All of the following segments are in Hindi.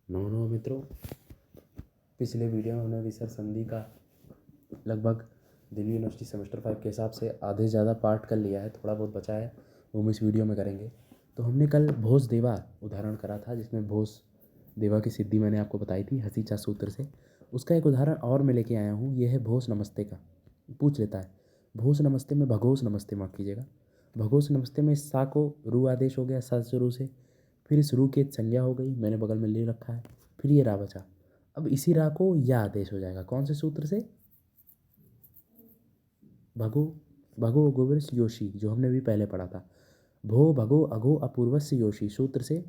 नमो मित्रों, पिछले वीडियो में हमने विसर्ग संधि का लगभग दिल्ली यूनिवर्सिटी सेमेस्टर 5 के हिसाब से आधे से ज़्यादा पार्ट कर लिया है। थोड़ा बहुत बचा है, वो हम इस वीडियो में करेंगे। तो हमने कल भोज देवा उदाहरण करा था, जिसमें भोज देवा की सिद्धि मैंने आपको बताई थी हसीचा सूत्र से। उसका एक उदाहरण और मैं लेके आया हूँ, ये है भोज नमस्ते का। पूछ लेता है भोज नमस्ते में भगोस नमस्ते माफ़ कीजिएगा, भगोस नमस्ते में सा को रू आदेश हो गया सा शुरू से, फिर इस रू की एक संज्ञा हो गई, मैंने बगल में ले रखा है, फिर ये रा बचा। अब इसी रा को या आदेश हो जाएगा, कौन से सूत्र से? भगो भगो गोविर्स योशी, जो हमने भी पहले पढ़ा था। भो भगो अघो अपूर्वस्य योशी सूत्र से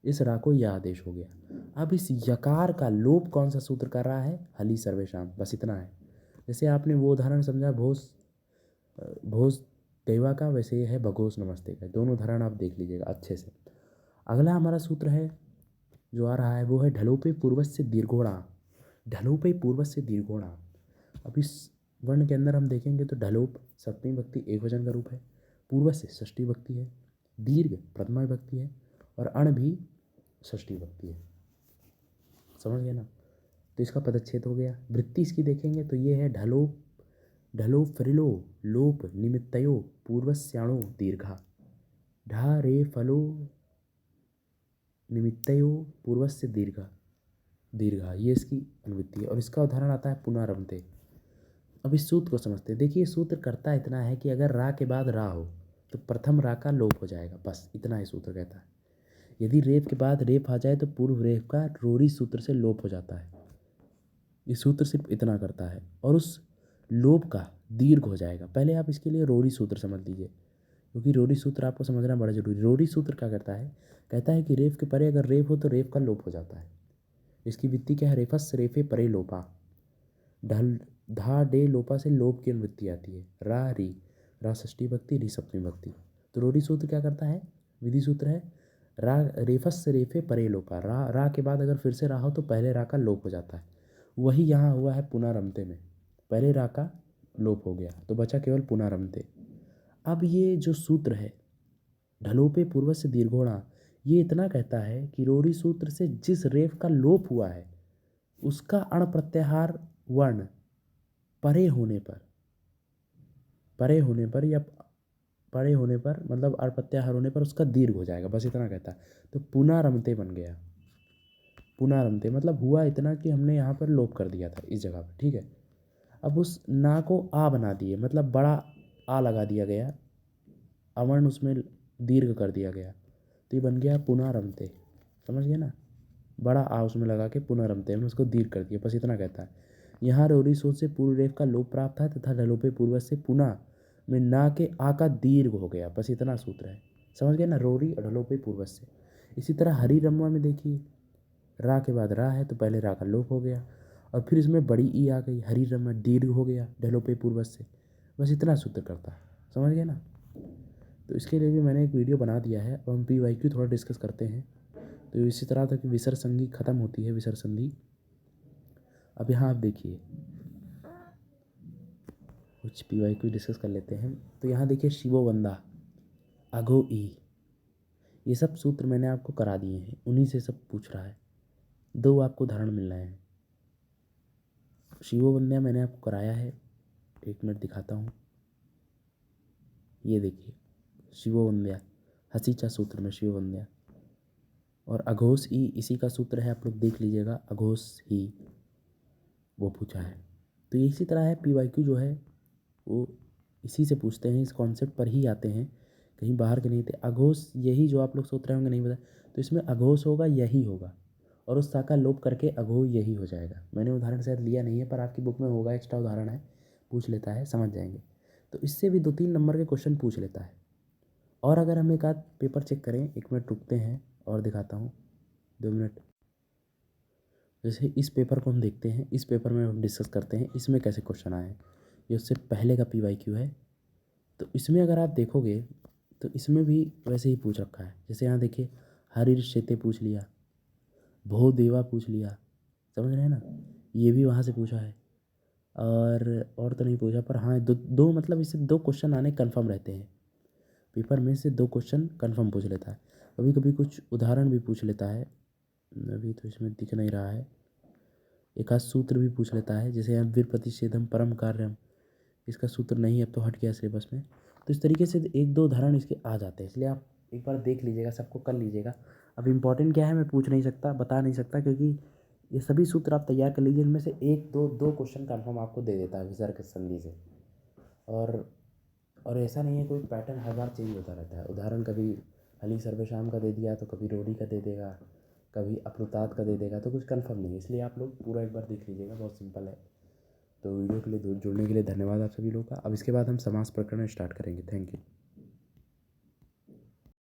इस रा को या आदेश हो गया। अब इस यकार का लोप कौन सा सूत्र कर रहा है? हली सर्वेशाम, बस इतना है। जैसे आपने वो उदाहरण समझा भोज भोज देवा का, वैसे ये है भगोस नमस्ते का। दोनों उदाहरण आप देख लीजिएगा अच्छे से। अगला हमारा सूत्र है जो आ रहा है, वो है ढलोपे पूर्वस्य दीर्घोणा। ढलोपे पूर्वस्य दीर्घोणा। अब इस वर्ण के अंदर हम देखेंगे तो ढलोप सप्तमी विभक्ति एक वचन का रूप है, पूर्वस्य षष्ठी विभक्ति है, दीर्घ प्रथमा विभक्ति है और अण भी षष्ठी विभक्ति है। समझ गए ना? तो इसका पदच्छेद हो गया। वृत्ति इसकी देखेंगे तो ये है ढलो ढलो फ्रिलो लोप निमित्तयो पूर्वस्याणो दीर्घा। ढा रे फलो निमित्तयो पूर्वस्य दीर्घा दीर्घा, ये इसकी अनुवृत्ति है। और इसका उदाहरण आता है पुनरमते। अब इस सूत्र को समझते हैं। देखिए सूत्र करता इतना है कि अगर रा के बाद रा हो तो प्रथम रा का लोप हो जाएगा, बस इतना ही सूत्र कहता है। यदि रेफ के बाद रेफ आ जाए तो पूर्व रेफ का रोरी सूत्र से लोप हो जाता है। ये सूत्र सिर्फ इतना करता है और उस लोप का दीर्घ हो जाएगा। पहले आप इसके लिए रोरी सूत्र समझ लीजिए, क्योंकि रोरी सूत्र आपको समझना बड़ा जरूरी। रोरी सूत्र क्या करता है? कहता है कि रेफ के परे अगर रेफ हो तो रेफ का लोप हो जाता है। इसकी वित्ती क्या है? रेफस रेफे परे लोपा। ढल धा डे लोपा से लोप की अनुवृत्ति आती है। रा री, रा षष्ठी भक्ति री सप्तमी भक्ति। तो रोरी सूत्र क्या करता है? विधि सूत्र है रा रेफस रेफे परे लोपा। रा के बाद अगर फिर से रा हो तो पहले रा का लोप हो जाता है। वही यहाँ हुआ है पुनरमते में, पहले रा का लोप हो गया तो बचा केवल पुनरमते। अब ये जो सूत्र है ढलोपे पूर्व से दीर्घोणा, ये इतना कहता है कि रोरी सूत्र से जिस रेफ का लोप हुआ है उसका अण प्रत्याहार वर्ण परे होने पर या परे होने पर मतलब अण प्रत्याहार होने पर उसका दीर्घ हो जाएगा, बस इतना कहता है। तो पुनरमते बन गया। पुनरमते मतलब हुआ इतना कि हमने यहाँ पर लोप कर दिया था इस जगह पर, ठीक है। अब उस ना को आ बना दिए, मतलब बड़ा आ लगा दिया गया, अवर्ण उसमें दीर्घ कर दिया गया, तो ये बन गया पुनरमते। समझ गए ना? बड़ा आ उसमें लगा के पुनरमते हमने उसको दीर्घ कर दिया, बस इतना कहता है। यहाँ रोरी सोच से पूर्व रेफ का लोप प्राप्त है तथा ढलोपे पूर्व से पुनः में ना के आ का दीर्घ हो गया, बस इतना सूत्र है। समझ गए ना? रोरी और ढलोपे पूर्व से। इसी तरह हरी रम्मा में देखिए, रा के बाद रा है तो पहले रा का लोप हो गया और फिर इसमें बड़ी ई आ गई, हरी रम्मा दीर्घ हो गया ढलोपे पूर्व से, बस इतना सूत्र करता है। समझ गए ना? तो इसके लिए भी मैंने एक वीडियो बना दिया है। अब हम पी वाई क्यू थोड़ा डिस्कस करते हैं। तो इसी तरह तक विसर्ग संधि खत्म होती है, विसर्ग संधि। अब यहाँ आप देखिए कुछ पी वाई क्यू डिस्कस कर लेते हैं। तो यहाँ देखिए शिवो वंदा अघो ई, ये सब सूत्र मैंने आपको करा दिए हैं, उन्हीं से सब पूछ रहा है। दो आपको उदाहरण मिल रहे हैं। शिवो वंद्या मैंने आपको कराया है, एक मिनट दिखाता हूँ। ये देखिए शिवो वंद्या हसीचा सूत्र में शिवो वंद्या, और अघोष ई इसी का सूत्र है, आप लोग देख लीजिएगा अघोष ही, वो पूछा है। तो इसी तरह है पी वाई क्यू जो है वो इसी से पूछते हैं, इस कॉन्सेप्ट पर ही आते हैं, कहीं बाहर के नहीं थे। अघोष यही जो आप लोग सोच रहे होंगे नहीं पता, तो इसमें अघोष होगा यही होगा और उस सा का लोप करके अघो यही हो जाएगा। मैंने उदाहरण शायद लिया नहीं है पर आपकी बुक में होगा, एक्स्ट्रा उदाहरण है, पूछ लेता है, समझ जाएंगे। तो इससे भी 2-3 नंबर के क्वेश्चन पूछ लेता है। और अगर हम एक आध पेपर चेक करें, 1 मिनट रुकते हैं और दिखाता हूँ, 2 मिनट। जैसे इस पेपर को हम देखते हैं, इस पेपर में हम डिस्कस करते हैं इसमें कैसे क्वेश्चन आए हैं। ये उससे पहले का पी वाई क्यू है। तो इसमें अगर आप देखोगे तो इसमें भी वैसे ही पूछ रखा है। जैसे यहाँ देखिए हरिर शेते पूछ लिया, भो देवा पूछ लिया, समझ रहे हैं ना? ये भी वहाँ से पूछा है। और तो नहीं पूछा, पर हाँ दो मतलब इससे 2 क्वेश्चन आने कन्फर्म रहते हैं पेपर में से। 2 क्वेश्चन कन्फर्म पूछ लेता है। कभी कभी कुछ उदाहरण भी पूछ लेता है, अभी तो इसमें दिख नहीं रहा है। एक आध सूत्र भी पूछ लेता है, जैसे यहाँ वीर प्रतिषेधम परम कार्यम, इसका सूत्र नहीं है, अब तो हट गया सिलेबस में। तो इस तरीके से एक दो उदाहरण इसके आ जाते हैं, इसलिए आप एक बार देख लीजिएगा, सबको कर लीजिएगा। अब इम्पॉर्टेंट क्या है मैं पूछ नहीं सकता, बता नहीं सकता, क्योंकि ये सभी सूत्र आप तैयार कर लीजिए, इनमें से एक दो दो क्वेश्चन कन्फर्म आपको दे देता है विसर्ग संधि से। और और ऐसा नहीं है कोई पैटर्न हर बार चेंज होता रहता है। उदाहरण कभी हली सर्वेशाम का दे दिया तो कभी रोडी का दे देगा, कभी अपनुतात का दे देगा, तो कुछ कंफर्म नहीं है, इसलिए आप लोग पूरा एक बार देख लीजिएगा, बहुत सिंपल है। तो वीडियो के लिए जुड़ने के लिए धन्यवाद आप सभी लोगों का। अब इसके बाद हम समास प्रकरण स्टार्ट करेंगे। Thank you.